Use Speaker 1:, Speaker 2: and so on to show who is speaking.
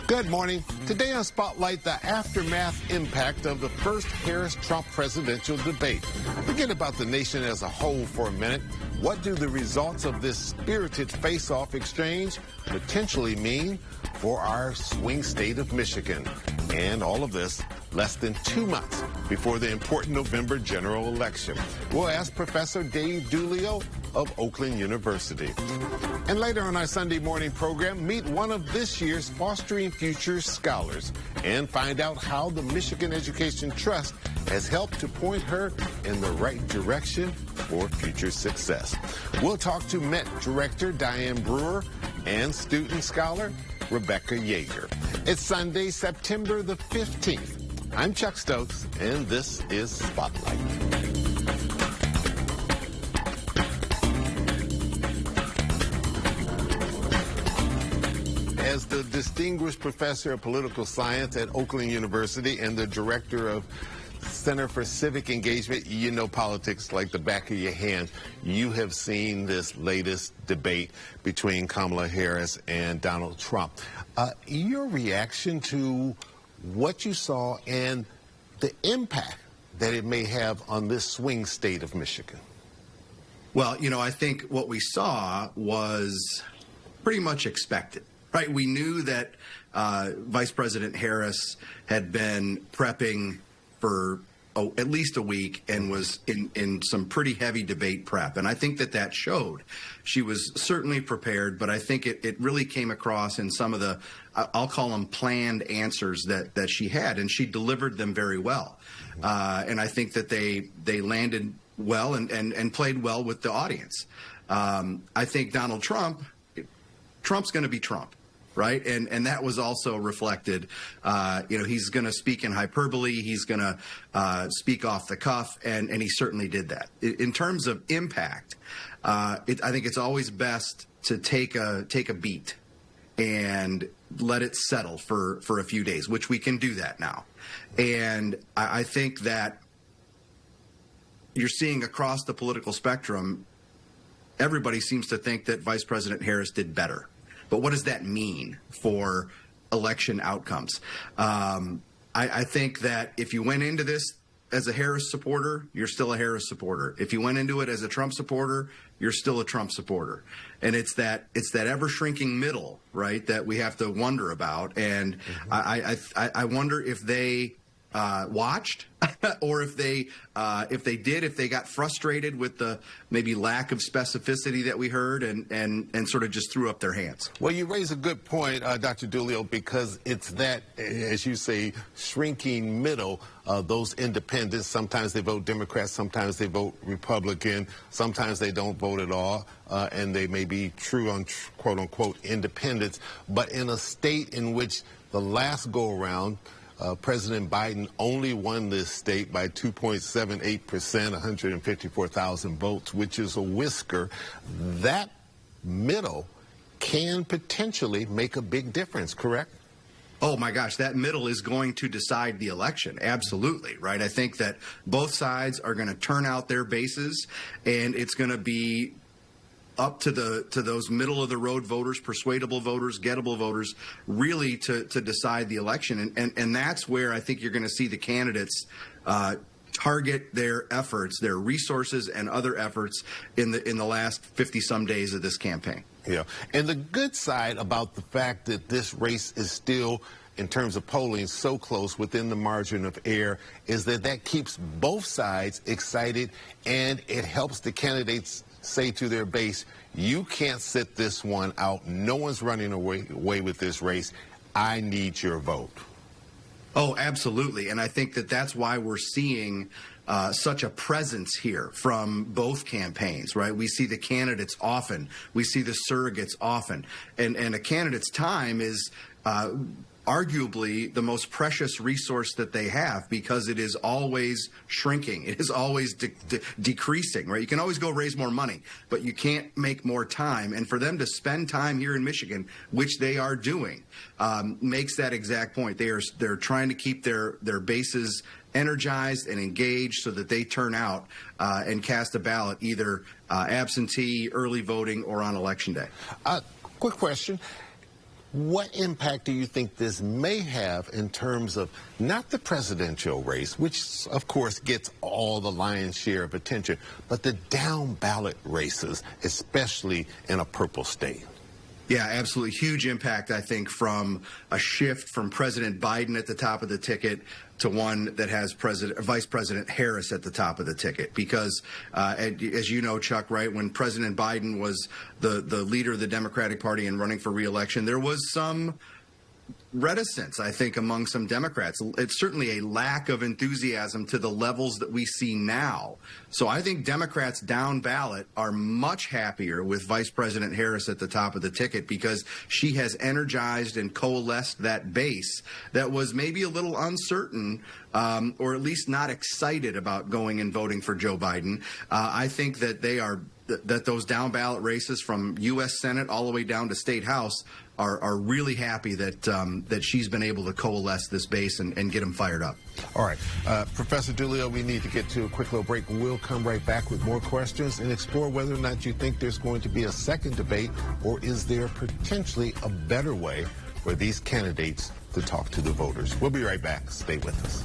Speaker 1: Good morning. Today on Spotlight, the aftermath impact of the first Harris-Trump presidential debate. Forget about the nation as a whole for a minute. What do the results of this spirited face-off exchange potentially mean for our swing state of Michigan? And all of this less than 2 months before the important November general election. We'll ask Professor Dave Dulio of Oakland University. And later on our Sunday morning program, meet one of this year's Fostering Future scholars and find out how the Michigan Education Trust has helped to point her in the right direction for future success. We'll talk to Met Director Diane Brewer and student scholar Rebecca Yeager. It's Sunday, September the 15th. I'm Chuck Stokes, and this is Spotlight. As the distinguished professor of political science at Oakland University and the director of Center for Civic Engagement, you know politics like the back of your hand. You have seen this latest debate between Kamala Harris and Donald Trump. Your reaction to what you saw and the impact that it may have on this swing state of Michigan?
Speaker 2: Well, you know, I think what we saw was pretty much expected. Right, we knew that Vice President Harris had been prepping for at least a week and was in some pretty heavy debate prep. And I think that showed. She was certainly prepared, but I think it really came across in some of the, I'll call them planned answers that she had, and she delivered them very well. And I think that they landed well and played well with the audience. I think Donald Trump's going to be Trump. Right. And that was also reflected. You know, he's going to speak in hyperbole. He's going to speak off the cuff. And he certainly did that. In terms of impact, I think it's always best to take a beat and let it settle for a few days, which we can do that now. And I think that you're seeing across the political spectrum, everybody seems to think that Vice President Harris did better. But what does that mean for election outcomes? I think that if you went into this as a Harris supporter, you're still a Harris supporter. If you went into it as a Trump supporter, you're still a Trump supporter. And it's that ever shrinking middle, right, that we have to wonder about. And I wonder if they watched or if they got frustrated with the maybe lack of specificity that we heard and sort of just threw up their hands.
Speaker 1: Well, you raise a good point, Dr. Dulio, because it's that, as you say, shrinking middle. Those independents, sometimes they vote Democrat, sometimes they vote Republican, sometimes they don't vote at all, and they may be true on quote-unquote independents. But in a state in which the last go-around, President Biden only won this state by 2.78%, 154,000 votes, which is a whisker. That middle can potentially make a big difference, correct?
Speaker 2: Oh, my gosh, that middle is going to decide the election. Absolutely, right? I think that both sides are going to turn out their bases, and it's going to be up to those middle of the road voters, persuadable voters, gettable voters, really to decide the election. And that's where I think you're going to see the candidates target their efforts, their resources and other efforts in the last 50-some days of this campaign.
Speaker 1: Yeah. And the good side about the fact that this race is still, in terms of polling, so close within the margin of error is that keeps both sides excited, and it helps the candidates say to their base, you can't sit this one out. No one's running away with this race. I need your vote.
Speaker 2: Oh, absolutely. And I think that's why we're seeing such a presence here from both campaigns, right? We see the candidates often. We see the surrogates often. And a candidate's time is arguably the most precious resource that they have, because it is always shrinking. It is always decreasing, right? You can always go raise more money, but you can't make more time. And for them to spend time here in Michigan, which they are doing, makes that exact point. They're trying to keep their bases energized and engaged so that they turn out and cast a ballot, either absentee, early voting, or on Election Day.
Speaker 1: Quick question. What impact do you think this may have in terms of not the presidential race, which of course gets all the lion's share of attention, but the down ballot races, especially in a purple state?
Speaker 2: Yeah, absolutely. Huge impact, I think, from a shift from President Biden at the top of the ticket to one that has Vice President Harris at the top of the ticket. Because, as you know, Chuck, right, when President Biden was the leader of the Democratic Party and running for re-election, there was some reticence, I think, among some Democrats. It's certainly a lack of enthusiasm to the levels that we see now. So I think Democrats down ballot are much happier with Vice President Harris at the top of the ticket because she has energized and coalesced that base that was maybe a little uncertain or at least not excited about going and voting for Joe Biden. I think that that those down ballot races from U.S. Senate all the way down to State House are really happy that she's been able to coalesce this base and get them fired up.
Speaker 1: All right. Professor DeLeo, we need to get to a quick little break. We'll come right back with more questions and explore whether or not you think there's going to be a second debate, or is there potentially a better way for these candidates to talk to the voters. We'll be right back. Stay with us.